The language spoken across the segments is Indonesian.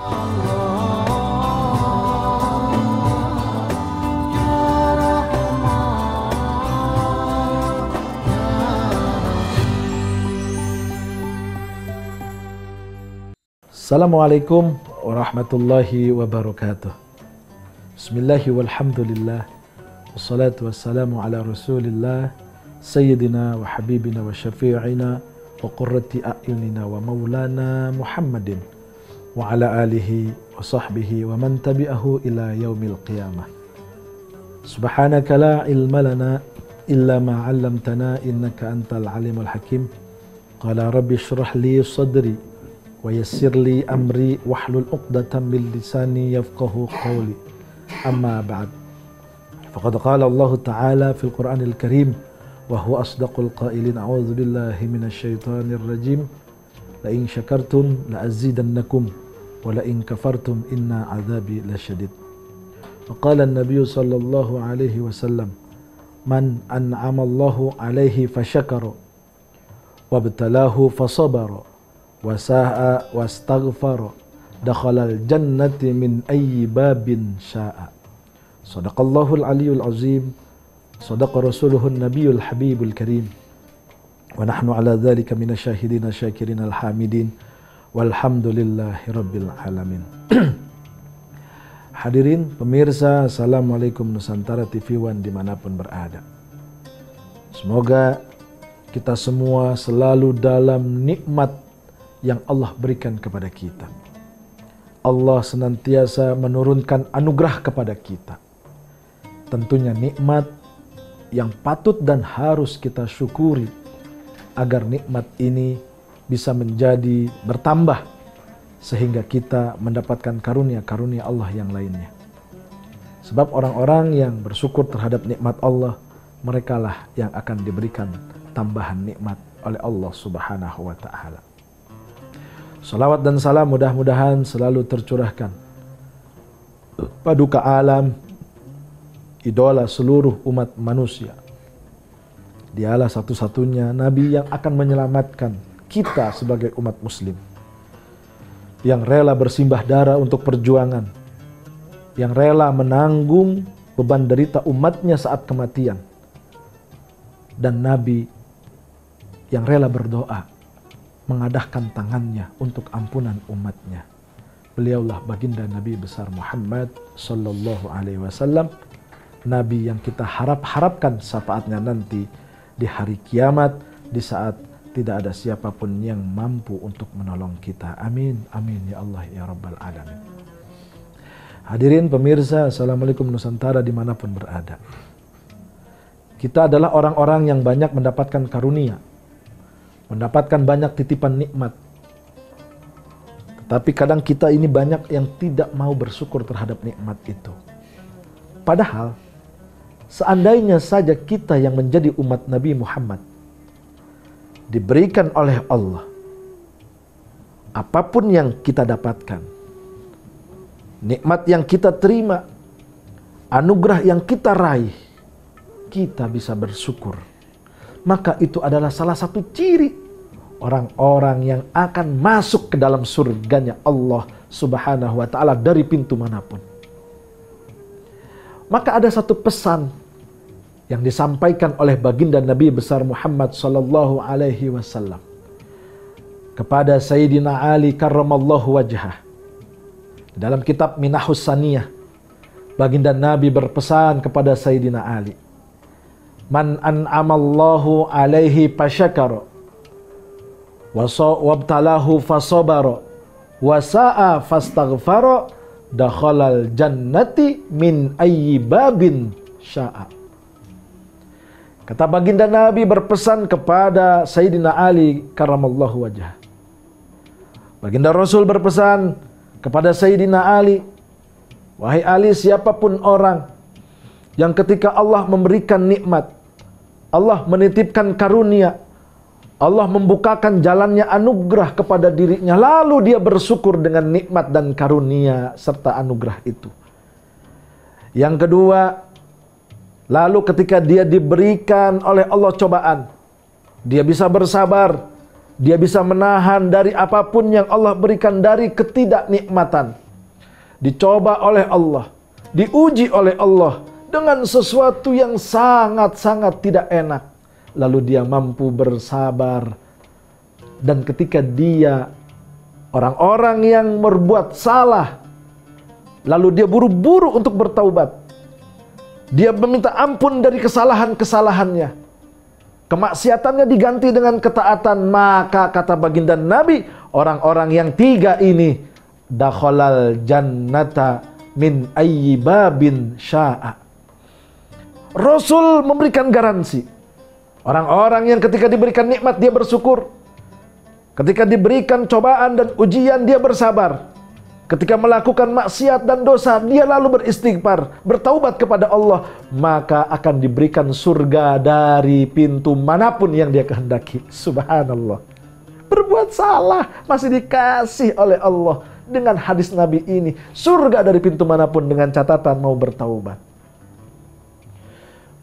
Assalamualaikum warahmatullahi wabarakatuh. Bismillahi walhamdulillah. Wassalatu wassalamu ala rasulillah. Sayyidina wa habibina wa syafi'ina wa qurrati a'yunina wa maulana Muhammadin wa ala alihi wa sahbihi wa man tabi'ahu ila yaumil qiyamah. Subhanaka la ilma lana illa ma 'allamtana innaka antal alimul hakim. Qala rabbi shrah li sadri wa yassir li amri wahlul 'uqdatam min lisani yafqahu qawli. Amma ba'd. Faqad qala Allah Ta'ala fil Qur'anil Karim wa huwa asdaqul qailin a'udzu billahi minasy syaithanir rajim. La in syakartum la azidannakum wa la in kafartum inna 'adzabi lasyadid. Wa qala an-nabiy sallallahu alaihi wasallam man an'ama Allahu alaihi fasyakara wa btalahu fasabara wasa'a wastaghfara dakhalal jannati min ayyi babin sya'a. Shadaqallahul aliyyul azim, sadaqa rasuluhun nabiyul habibul karim, wa nahnu ala dzalika minasyahidina syakirin alhamidin walhamdulillahi rabbil alamin. Hadirin pemirsa, Assalamualaikum Nusantara TV One dimanapun berada. Semoga kita semua selalu dalam nikmat yang Allah berikan kepada kita. Allah senantiasa menurunkan anugerah kepada kita. Tentunya nikmat yang patut dan harus kita syukuri agar nikmat ini bisa menjadi bertambah sehingga kita mendapatkan karunia-karunia Allah yang lainnya. Sebab orang-orang yang bersyukur terhadap nikmat Allah, merekalah yang akan diberikan tambahan nikmat oleh Allah Subhanahu wa Ta'ala. Salawat dan salam mudah-mudahan selalu tercurahkan paduka alam, idola seluruh umat manusia. Dialah satu-satunya Nabi yang akan menyelamatkan kita sebagai umat muslim, yang rela bersimbah darah untuk perjuangan, yang rela menanggung beban derita umatnya saat kematian, dan Nabi yang rela berdoa mengadahkan tangannya untuk ampunan umatnya. Beliaulah baginda Nabi besar Muhammad sallallahu alaihi wasallam, Nabi yang kita harapkan syafaatnya nanti di hari kiamat, di saat tidak ada siapapun yang mampu untuk menolong kita. Amin, amin ya Allah ya Rabbal Alamin. Hadirin pemirsa, Assalamualaikum Nusantara dimanapun berada. Kita adalah orang-orang yang banyak mendapatkan karunia, mendapatkan banyak titipan nikmat. Tetapi kadang kita ini banyak yang tidak mau bersyukur terhadap nikmat itu. Padahal seandainya saja kita yang menjadi umat Nabi Muhammad diberikan oleh Allah apapun yang kita dapatkan, nikmat yang kita terima, anugerah yang kita raih, kita bisa bersyukur. Maka itu adalah salah satu ciri orang-orang yang akan masuk ke dalam surganya Allah Subhanahu wa Ta'ala dari pintu manapun. Maka ada satu pesan yang disampaikan oleh baginda Nabi besar Muhammad sallallahu alaihi wasallam kepada Sayyidina Ali karramallahu wajhah. Dalam kitab Minahus Saniyah, baginda Nabi berpesan kepada Sayyidina Ali, man an'amallahu alaihi fasyakara wabtalahu fasabara wasa'a fastaghfara dakhalal jannati min ayyi babin sya'a. Kata baginda Nabi berpesan kepada Sayyidina Ali karramallahu wajhah. Baginda Rasul berpesan kepada Sayyidina Ali, wahai Ali, siapapun orang yang ketika Allah memberikan nikmat, Allah menitipkan karunia, Allah membukakan jalannya anugerah kepada dirinya, lalu dia bersyukur dengan nikmat dan karunia serta anugerah itu. Yang kedua, lalu ketika dia diberikan oleh Allah cobaan, dia bisa bersabar, Dia bisa menahan dari apapun yang Allah berikan dari ketidaknikmatan. Dicoba oleh Allah, diuji oleh Allah dengan sesuatu yang sangat-sangat tidak enak. Lalu dia mampu bersabar. Dan ketika dia orang-orang yang berbuat salah, lalu dia buru-buru untuk bertaubat. Dia meminta ampun dari kesalahan-kesalahannya. Kemaksiatannya diganti dengan ketaatan. Maka kata baginda Nabi, orang-orang yang tiga ini dakhalal jannata min ayyi babin sya'a. Rasul memberikan garansi. Orang-orang yang ketika diberikan nikmat dia bersyukur. Ketika diberikan cobaan dan ujian dia bersabar. Ketika melakukan maksiat dan dosa dia lalu beristighfar, bertaubat kepada Allah, maka akan diberikan surga dari pintu manapun yang dia kehendaki. Subhanallah. Berbuat salah masih dikasih oleh Allah dengan hadis Nabi ini. Surga dari pintu manapun dengan catatan mau bertaubat.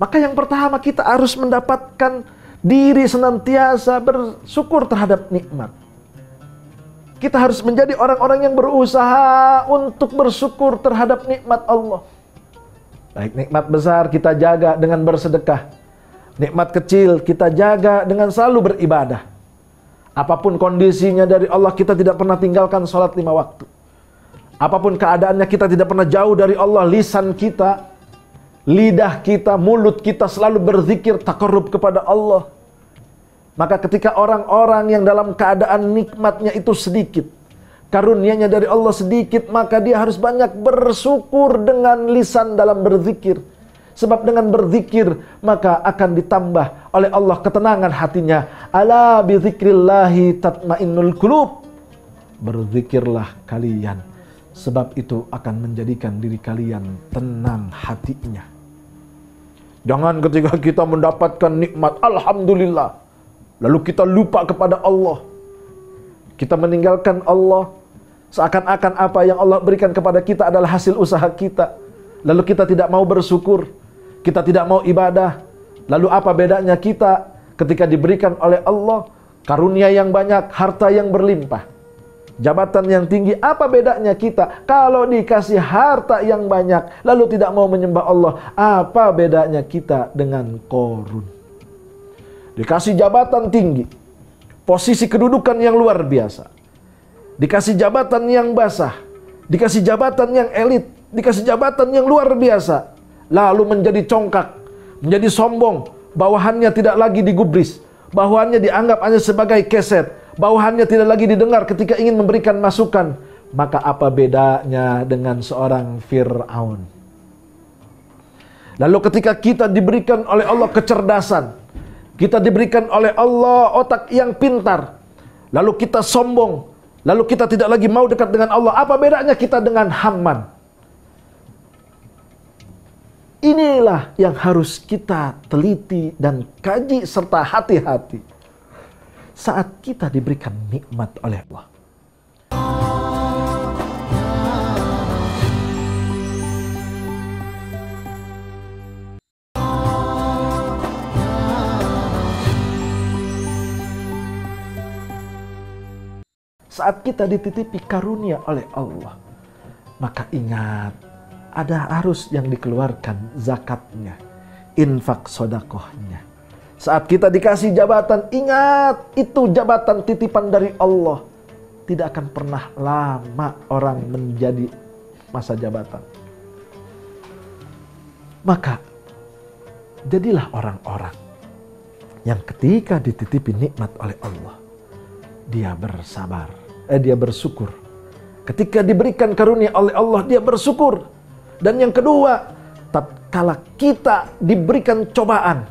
Maka yang pertama kita harus mendapatkan diri senantiasa bersyukur terhadap nikmat. Kita harus menjadi orang-orang yang berusaha untuk bersyukur terhadap nikmat Allah. Baik nikmat besar kita jaga dengan bersedekah. Nikmat kecil kita jaga dengan selalu beribadah. Apapun kondisinya dari Allah, kita tidak pernah tinggalkan sholat 5 waktu. Apapun keadaannya kita tidak pernah jauh dari Allah. Lisan kita, lidah kita, mulut kita selalu berzikir taqarrub kepada Allah. Maka ketika orang-orang yang dalam keadaan nikmatnya itu sedikit, karunia-Nya dari Allah sedikit, maka dia harus banyak bersyukur dengan lisan dalam berzikir. Sebab dengan berzikir maka akan ditambah oleh Allah ketenangan hatinya. Ala bi dzikrillahi tatmainnul qulub. Berzikirlah kalian, sebab itu akan menjadikan diri kalian tenang hatinya. Jangan ketika kita mendapatkan nikmat, alhamdulillah, lalu kita lupa kepada Allah. Kita meninggalkan Allah. Seakan-akan apa yang Allah berikan kepada kita adalah hasil usaha kita. Lalu kita tidak mau bersyukur. Kita tidak mau ibadah. Lalu apa bedanya kita ketika diberikan oleh Allah karunia yang banyak, harta yang berlimpah, jabatan yang tinggi? Apa bedanya kita kalau dikasih harta yang banyak lalu tidak mau menyembah Allah? Apa bedanya kita dengan Qarun? Dikasih jabatan tinggi, posisi kedudukan yang luar biasa, dikasih jabatan yang basah, dikasih jabatan yang elit, dikasih jabatan yang luar biasa, lalu menjadi congkak, menjadi sombong, bawahannya tidak lagi digubris, bawahannya dianggap hanya sebagai keset, bawahannya tidak lagi didengar ketika ingin memberikan masukan. Maka apa bedanya dengan seorang Fir'aun? Lalu ketika kita diberikan oleh Allah kecerdasan, kita diberikan oleh Allah otak yang pintar, lalu kita sombong, lalu kita tidak lagi mau dekat dengan Allah. Apa bedanya kita dengan Haman? Inilah yang harus kita teliti dan kaji serta hati-hati saat kita diberikan nikmat oleh Allah. Saat kita dititipi karunia oleh Allah, maka ingat, ada arus yang dikeluarkan zakatnya, infak sodakohnya. Saat kita dikasih jabatan, ingat itu jabatan titipan dari Allah. Tidak akan pernah lama orang menjadi masa jabatan. Maka jadilah orang-orang yang ketika dititipi nikmat oleh Allah, dia bersabar, dia bersyukur. Ketika diberikan karunia oleh Allah, dia bersyukur. Dan yang kedua, tatkala kita diberikan cobaan,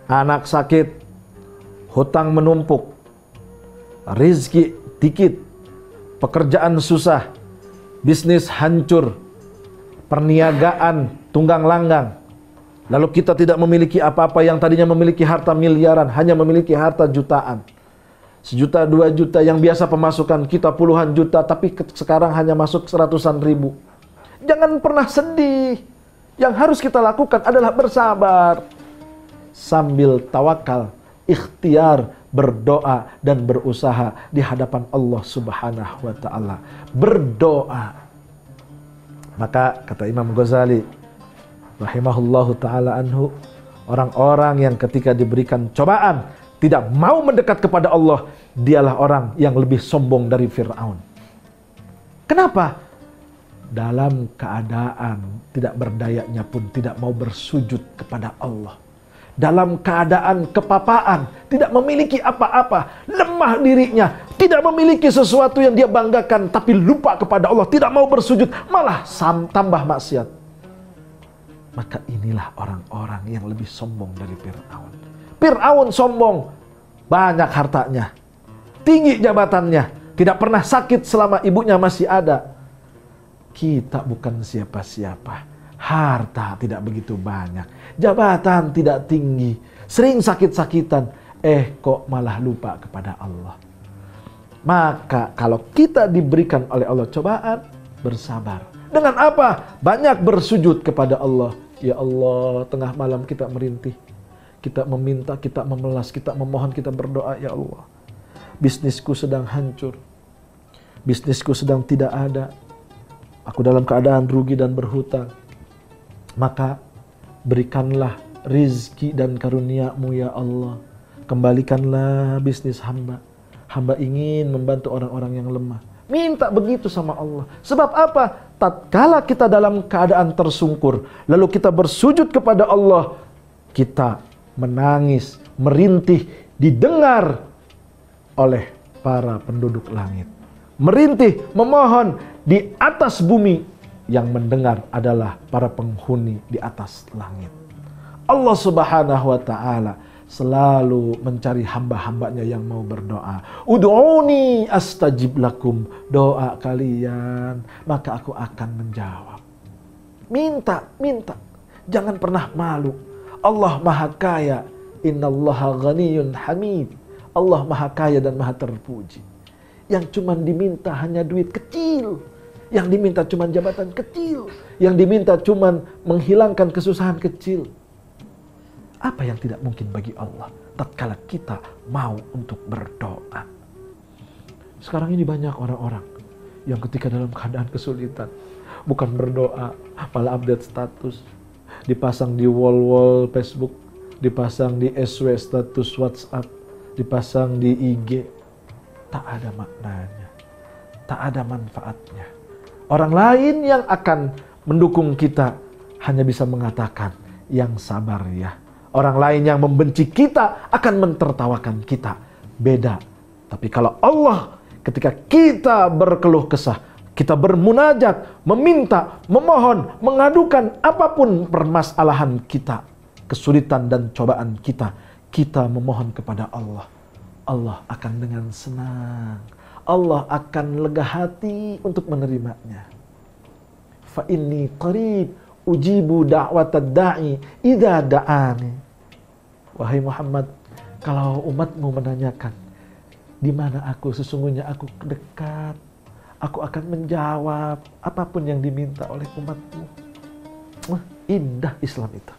anak sakit, hutang menumpuk, rezeki dikit, pekerjaan susah, bisnis hancur, perniagaan tunggang langgang, lalu kita tidak memiliki apa-apa, yang tadinya memiliki harta miliaran, hanya memiliki harta jutaan. 1 juta, 2 juta, yang biasa pemasukan kita puluhan juta, tapi sekarang hanya masuk 100-an ribu. Jangan pernah sedih. Yang harus kita lakukan adalah bersabar sambil tawakal, ikhtiar, berdoa dan berusaha di hadapan Allah Subhanahu wa ta'ala. Berdoa. Maka kata Imam Ghazali rahimahullahu ta'ala anhu, orang-orang yang ketika diberikan cobaan tidak mau mendekat kepada Allah, dialah orang yang lebih sombong dari Fir'aun. Kenapa? Dalam keadaan tidak berdayanya pun tidak mau bersujud kepada Allah. Dalam keadaan kepapaan, tidak memiliki apa-apa, lemah dirinya, tidak memiliki sesuatu yang dia banggakan, tapi lupa kepada Allah, tidak mau bersujud, malah tambah maksiat. Maka inilah orang-orang yang lebih sombong dari Fir'aun. Fir'aun sombong, banyak hartanya, tinggi jabatannya, tidak pernah sakit selama ibunya masih ada. Kita bukan siapa-siapa, harta tidak begitu banyak, jabatan tidak tinggi, sering sakit-sakitan, kok malah lupa kepada Allah. Maka kalau kita diberikan oleh Allah cobaan, bersabar. Dengan apa? Banyak bersujud kepada Allah. Ya Allah, tengah malam kita merintih, kita meminta, kita memelas, kita memohon, kita berdoa, ya Allah, bisnisku sedang hancur, bisnisku sedang tidak ada, aku dalam keadaan rugi dan berhutang. Maka berikanlah rizki dan karunia-Mu ya Allah. Kembalikanlah bisnis hamba. Hamba ingin membantu orang-orang yang lemah. Minta begitu sama Allah. Sebab apa? Tatkala kita dalam keadaan tersungkur, lalu kita bersujud kepada Allah, kita menangis, merintih, didengar oleh para penduduk langit. Merintih, memohon di atas bumi, yang mendengar adalah para penghuni di atas langit. Allah Subhanahu wa ta'ala selalu mencari hamba-hambanya yang mau berdoa. Ud'uni astajib lakum. Doa kalian, maka aku akan menjawab. Minta, minta. Jangan pernah malu. Allah Maha Kaya. Innallaha ghaniyun hamid. Allah Maha Kaya dan Maha terpuji. Yang cuma diminta hanya duit kecil. Yang diminta cuma jabatan kecil. Yang diminta cuma menghilangkan kesusahan kecil. Apa yang tidak mungkin bagi Allah tatkala kita mau untuk berdoa. Sekarang ini banyak orang-orang yang ketika dalam keadaan kesulitan, bukan berdoa, malah update status, dipasang di wall-wall Facebook, dipasang di SW status WhatsApp, dipasang di IG. Tak ada maknanya, tak ada manfaatnya. Orang lain yang akan mendukung kita hanya bisa mengatakan, yang sabar ya. Orang lain yang membenci kita akan mentertawakan kita. Beda. Tapi kalau Allah, ketika kita berkeluh kesah, kita bermunajat, meminta, memohon, mengadukan apapun permasalahan kita, kesulitan dan cobaan kita, kita memohon kepada Allah. Allah akan dengan senang, Allah akan lega hati untuk menerimanya. Fa inni qarib ujibu da'watad da'i idza da'ani. Wahai Muhammad, kalau umatmu menanyakan, di mana aku, sesungguhnya aku dekat. Aku akan menjawab apapun yang diminta oleh umatmu. Wah, indah Islam itu.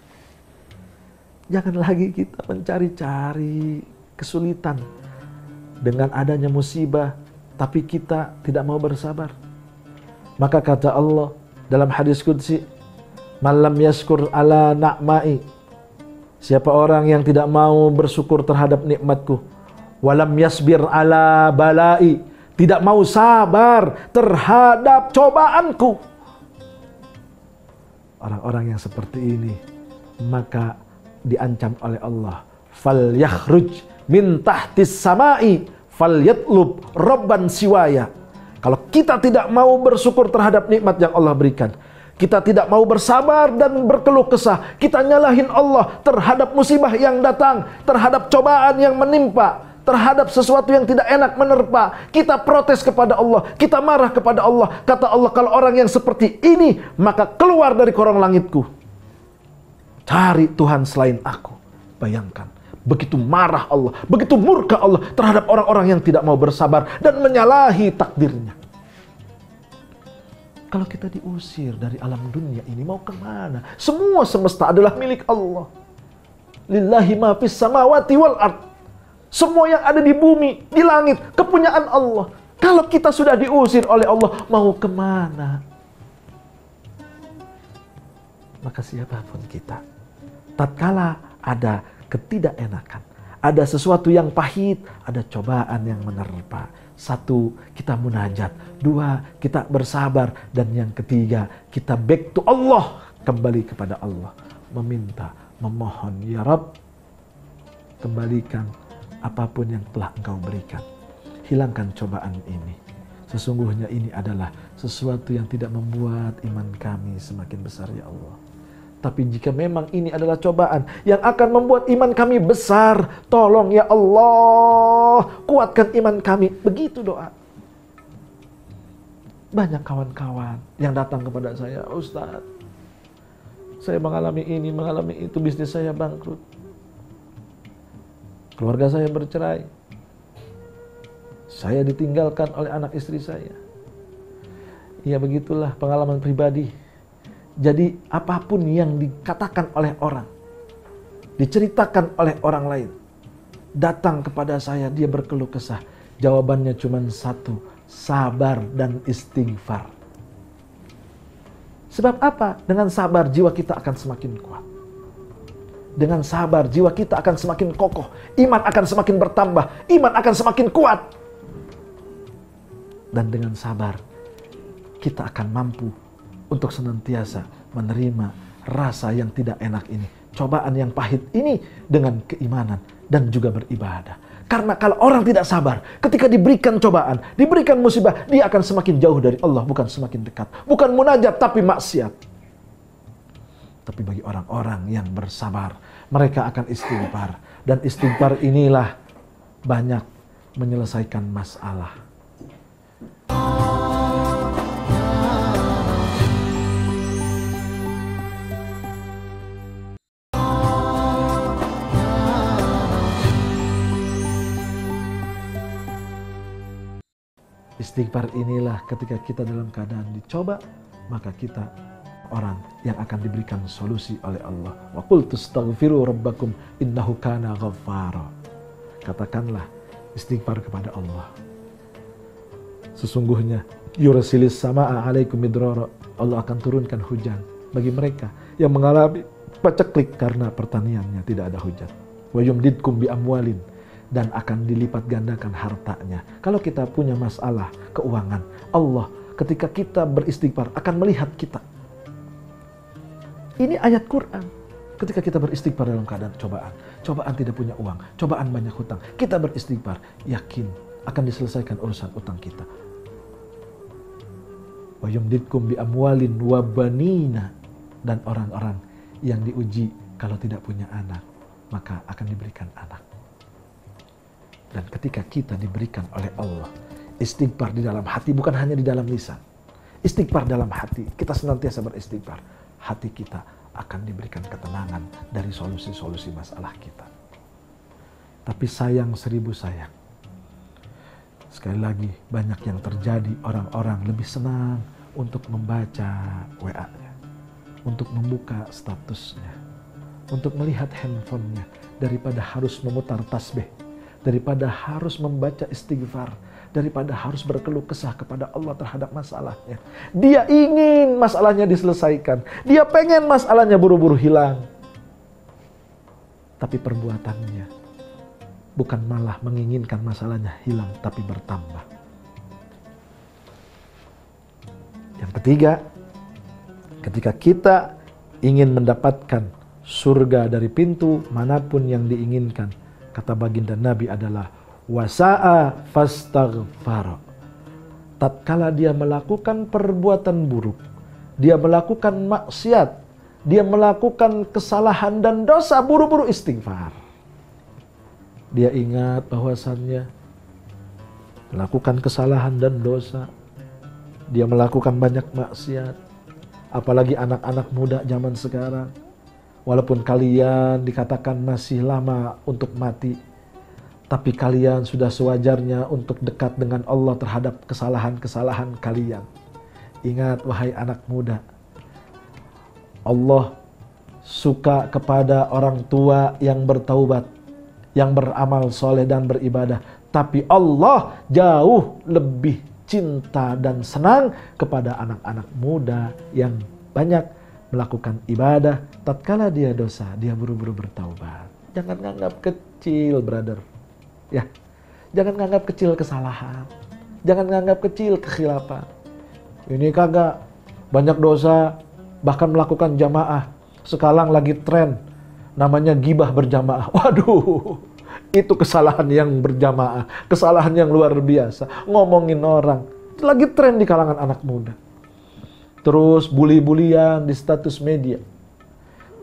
Jangan lagi kita mencari-cari kesulitan dengan adanya musibah, tapi kita tidak mau bersabar. Maka kata Allah dalam hadis qudsi, "Malam yaskur ala na'mai." Siapa orang yang tidak mau bersyukur terhadap nikmatku, walam yasbir ala balai, tidak mau sabar terhadap cobaanku. Orang-orang yang seperti ini maka diancam oleh Allah, fal yakhruj min tahtis samai fal yatlub rabban siwaya. Kalau kita tidak mau bersyukur terhadap nikmat yang Allah berikan, kita tidak mau bersabar dan berkeluh kesah, kita nyalahin Allah terhadap musibah yang datang, terhadap cobaan yang menimpa, terhadap sesuatu yang tidak enak menerpa, kita protes kepada Allah, kita marah kepada Allah. Kata Allah, kalau orang yang seperti ini, maka keluar dari korong langitku, cari Tuhan selain aku. Bayangkan, begitu marah Allah, begitu murka Allah terhadap orang-orang yang tidak mau bersabar dan menyalahi takdirnya. Kalau kita diusir dari alam dunia ini, mau kemana? Semua semesta adalah milik Allah. Lillahi ma fis samawati wal ard. Semua yang ada di bumi, di langit, kepunyaan Allah. Kalau kita sudah diusir oleh Allah, mau kemana? Maka siapapun kita, tatkala ada ketidakenakan, ada sesuatu yang pahit, ada cobaan yang menerpa. Satu, kita munajat. Dua, kita bersabar. Dan yang ketiga, kita back to Allah. Kembali kepada Allah. Meminta, memohon, ya Rabb, kembalikan apapun yang telah Engkau berikan. Hilangkan cobaan ini. Sesungguhnya ini adalah sesuatu yang tidak membuat iman kami semakin besar, ya Allah. Tapi jika memang ini adalah cobaan yang akan membuat iman kami besar, tolong ya Allah, kuatkan iman kami. Begitu doa. Banyak kawan-kawan yang datang kepada saya, Ustaz, saya mengalami ini, mengalami itu, bisnis saya bangkrut, keluarga saya bercerai, saya ditinggalkan oleh anak istri saya. Ya begitulah pengalaman pribadi. Jadi apapun yang dikatakan oleh orang, diceritakan oleh orang lain, datang kepada saya, dia berkeluh kesah. Jawabannya cuma satu, sabar dan istighfar. Sebab apa? Dengan sabar jiwa kita akan semakin kuat. Dengan sabar jiwa kita akan semakin kokoh. Iman akan semakin bertambah. Iman akan semakin kuat. Dan dengan sabar kita akan mampu untuk senantiasa menerima rasa yang tidak enak ini, cobaan yang pahit ini dengan keimanan dan juga beribadah. Karena kalau orang tidak sabar, ketika diberikan cobaan, diberikan musibah, dia akan semakin jauh dari Allah, bukan semakin dekat. Bukan munajat, tapi maksiat. Tapi bagi orang-orang yang bersabar, mereka akan istighfar. Dan istighfar inilah banyak menyelesaikan masalah. Istighfar inilah ketika kita dalam keadaan dicoba, maka kita orang yang akan diberikan solusi oleh Allah. Wa qul tastaghfiru rabbakum innahu kana ghaffara. Katakanlah istighfar kepada Allah. Sesungguhnya yursilis samaa alaikum midrara. Allah akan turunkan hujan bagi mereka yang mengalami paceklik karena pertaniannya tidak ada hujan. Wa yumdidkum bi amwalin, dan akan dilipat gandakan hartanya. Kalau kita punya masalah keuangan, Allah ketika kita beristighfar akan melihat kita. Ini ayat Quran. Ketika kita beristighfar dalam keadaan cobaan, cobaan tidak punya uang, cobaan banyak hutang, kita beristighfar, yakin akan diselesaikan urusan utang kita. Wa yumdidkum bi amwalin wa banina, dan orang-orang yang diuji kalau tidak punya anak, maka akan diberikan anak. Dan ketika kita diberikan oleh Allah istighfar di dalam hati, bukan hanya di dalam lisan, istighfar dalam hati, kita senantiasa beristighfar, hati kita akan diberikan ketenangan dari solusi-solusi masalah kita. Tapi sayang seribu sayang, sekali lagi banyak yang terjadi, orang-orang lebih senang untuk membaca WA-nya, untuk membuka statusnya, untuk melihat handphonenya, daripada harus memutar tasbih, daripada harus membaca istighfar, daripada harus berkeluh kesah kepada Allah terhadap masalahnya. Dia ingin masalahnya diselesaikan. Dia pengen masalahnya buru-buru hilang. Tapi perbuatannya bukan malah menginginkan masalahnya hilang, tapi bertambah. Yang ketiga, ketika kita ingin mendapatkan surga dari pintu manapun yang diinginkan, kata baginda Nabi adalah wasa'a fastaghfar. Tatkala dia melakukan perbuatan buruk, dia melakukan maksiat, dia melakukan kesalahan dan dosa, buru-buru istighfar. Dia ingat bahwasannya melakukan kesalahan dan dosa, dia melakukan banyak maksiat. Apalagi anak-anak muda zaman sekarang, walaupun kalian dikatakan masih lama untuk mati, tapi kalian sudah sewajarnya untuk dekat dengan Allah terhadap kesalahan-kesalahan kalian. Ingat wahai anak muda, Allah suka kepada orang tua yang bertaubat, yang beramal soleh dan beribadah. Tapi Allah jauh lebih cinta dan senang kepada anak-anak muda yang banyak melakukan ibadah. Tatkala dia dosa, dia buru-buru bertaubat. Jangan nganggap kecil, brother. Ya, jangan nganggap kecil kesalahan. Jangan nganggap kecil kekhilafan. Ini kagak banyak dosa, bahkan melakukan jamaah. Sekarang lagi tren, namanya gibah berjamaah. Waduh, itu kesalahan yang berjamaah, kesalahan yang luar biasa. Ngomongin orang, itu lagi tren di kalangan anak muda. Terus bully-bulian di status media.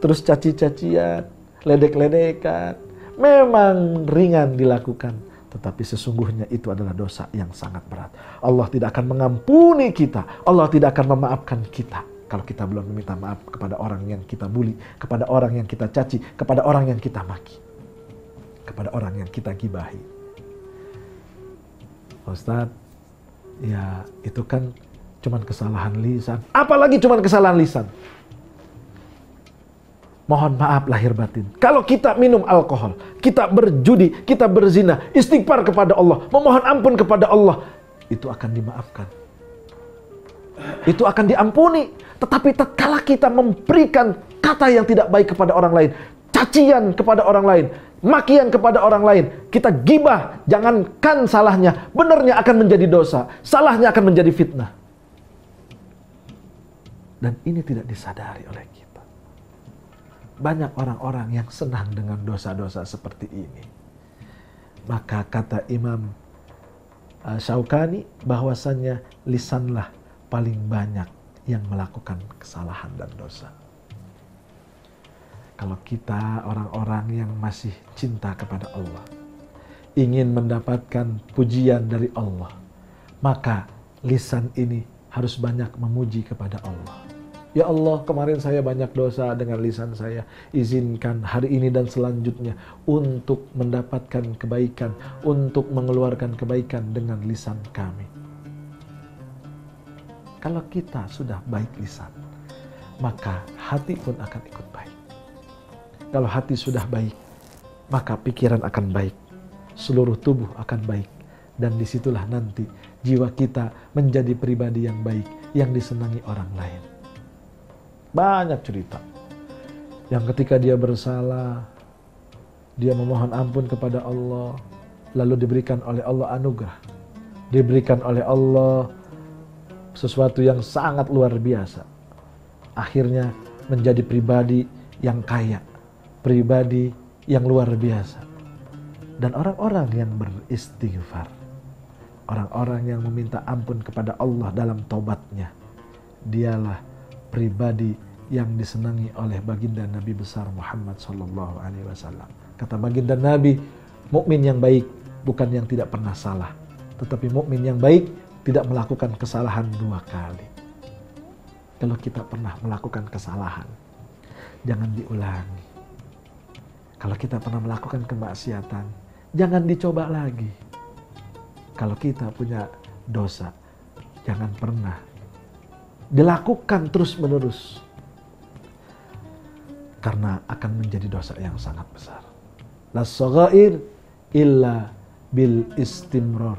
Terus caci-cacian, ledek-ledekan. Memang ringan dilakukan, tetapi sesungguhnya itu adalah dosa yang sangat berat. Allah tidak akan mengampuni kita. Allah tidak akan memaafkan kita kalau kita belum meminta maaf kepada orang yang kita bully, kepada orang yang kita caci, kepada orang yang kita maki, kepada orang yang kita gibahi. Ustaz, ya itu kan cuman kesalahan lisan. Apalagi cuman kesalahan lisan. Mohon maaf lahir batin. Kalau kita minum alkohol, kita berjudi, kita berzina, istighfar kepada Allah, memohon ampun kepada Allah, itu akan dimaafkan. Itu akan diampuni. Tetapi tatkala kita memberikan kata yang tidak baik kepada orang lain, cacian kepada orang lain, makian kepada orang lain, kita gibah, jangankan salahnya, benarnya akan menjadi dosa, salahnya akan menjadi fitnah. Dan ini tidak disadari oleh kita. Banyak orang-orang yang senang dengan dosa-dosa seperti ini. Maka kata Imam Syaukani bahwasannya lisanlah paling banyak yang melakukan kesalahan dan dosa. Kalau kita orang-orang yang masih cinta kepada Allah, ingin mendapatkan pujian dari Allah, maka lisan ini harus banyak memuji kepada Allah. Ya Allah, kemarin saya banyak dosa dengan lisan saya. Izinkan hari ini dan selanjutnya untuk mendapatkan kebaikan, untuk mengeluarkan kebaikan dengan lisan kami. Kalau kita sudah baik lisan, maka hati pun akan ikut baik. Kalau hati sudah baik, maka pikiran akan baik, seluruh tubuh akan baik. Dan disitulah nanti jiwa kita menjadi pribadi yang baik, yang disenangi orang lain. Banyak cerita yang ketika dia bersalah, dia memohon ampun kepada Allah, lalu diberikan oleh Allah anugerah, diberikan oleh Allah sesuatu yang sangat luar biasa. Akhirnya menjadi pribadi yang kaya, pribadi yang luar biasa. Dan orang-orang yang beristighfar, orang-orang yang meminta ampun kepada Allah dalam taubatnya, dialah pribadi yang disenangi oleh baginda Nabi besar Muhammad sallallahu alaihi wasallam. Kata baginda Nabi, mukmin yang baik bukan yang tidak pernah salah, tetapi mukmin yang baik tidak melakukan kesalahan dua kali. Kalau kita pernah melakukan kesalahan, jangan diulangi. Kalau kita pernah melakukan kemaksiatan, jangan dicoba lagi. Kalau kita punya dosa, jangan pernah dilakukan terus-menerus, karena akan menjadi dosa yang sangat besar. Las saghair illa bil istimrar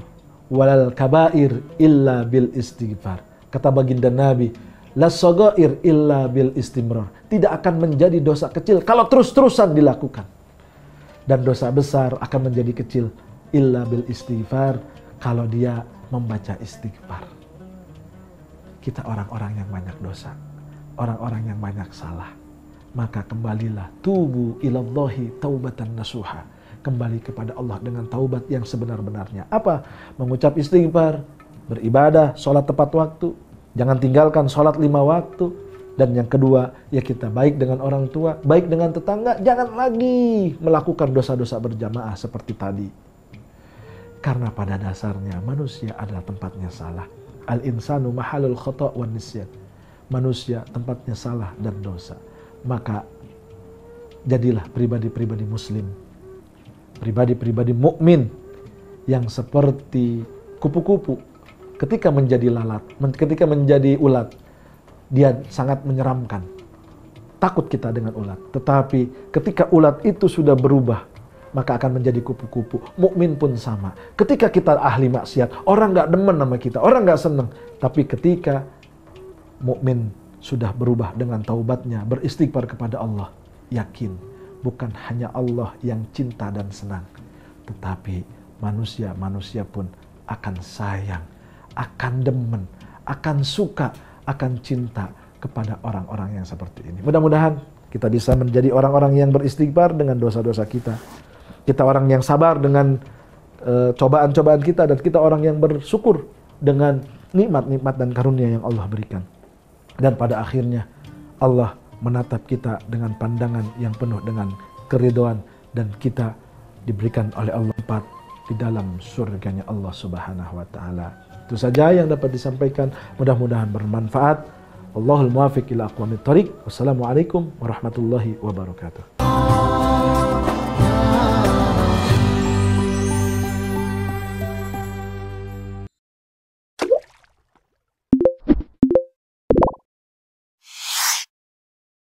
walal kabair illa bil istighfar. Kata baginda Nabi, las saghair illa bil istimrar. Tidak akan menjadi dosa kecil kalau terus-terusan dilakukan. Dan dosa besar akan menjadi kecil illa bil istighfar kalau dia membaca istighfar. Kita orang-orang yang banyak dosa, orang-orang yang banyak salah, maka kembalilah, tubu ilallahi taubatan nasuha. Kembali kepada Allah dengan taubat yang sebenar-benarnya. Apa? Mengucap istighfar, beribadah, sholat tepat waktu, jangan tinggalkan sholat 5 waktu. Dan yang kedua, ya kita baik dengan orang tua, baik dengan tetangga, jangan lagi melakukan dosa-dosa berjamaah seperti tadi. Karena pada dasarnya manusia adalah tempatnya salah. Al-insanu mahalul khata' wan nisyan. Manusia tempatnya salah dan dosa. Maka jadilah pribadi-pribadi muslim, pribadi-pribadi mukmin yang seperti kupu-kupu. Ketika menjadi lalat, ketika menjadi ulat, dia sangat menyeramkan. Takut kita dengan ulat. Tetapi ketika ulat itu sudah berubah maka akan menjadi kupu-kupu. Mukmin pun sama. Ketika kita ahli maksiat, orang nggak demen sama kita, orang nggak seneng. Tapi ketika mukmin sudah berubah dengan taubatnya, beristighfar kepada Allah, yakin bukan hanya Allah yang cinta dan senang, tetapi manusia pun akan sayang, akan demen, akan suka, akan cinta kepada orang-orang yang seperti ini. Mudah-mudahan kita bisa menjadi orang-orang yang beristighfar dengan dosa-dosa kita. Kita orang yang sabar dengan cobaan-cobaan kita, dan kita orang yang bersyukur dengan nikmat-nikmat dan karunia yang Allah berikan. Dan pada akhirnya Allah menatap kita dengan pandangan yang penuh dengan keridhaan, dan kita diberikan oleh Allah tempat di dalam surganya Allah Subhanahu wa taala. Itu saja yang dapat disampaikan, mudah-mudahan bermanfaat. Allahul muwaffiq ila aqwamit thoriq. Wassalamualaikum warahmatullahi wabarakatuh.